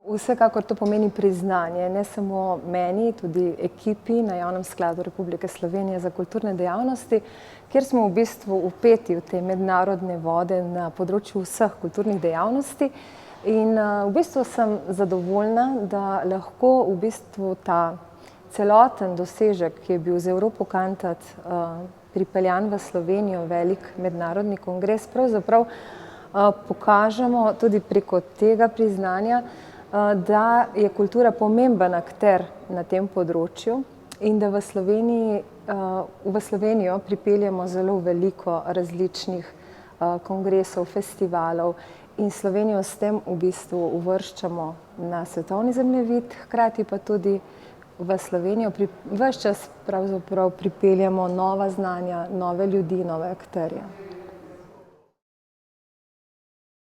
Vsekakor to pomeni priznanje, ne samo meni, tudi ekipi na Javnem skladu Republike Slovenije za kulturne dejavnosti, kjer smo v bistvu vpeti v te mednarodne vode na področju vseh kulturnih dejavnosti. In v bistvu sem zadovoljna, da lahko v bistvu ta celoten dosežek, ki je bil z Europo Cantat pripeljan v Slovenijo, velik mednarodni kongres, pravzaprav pokažemo tudi preko tega priznanja, da je kultura pomemben akter na tem področju in da v Slovenijo pripeljemo zelo veliko različnih kongresov, festivalov in Slovenijo s tem v bistvu uvrščamo na svetovni zemljevid, hkrati pa tudi v Slovenijo ves čas pravzaprav pripeljamo nova znanja, nove ljudi, nove akterje.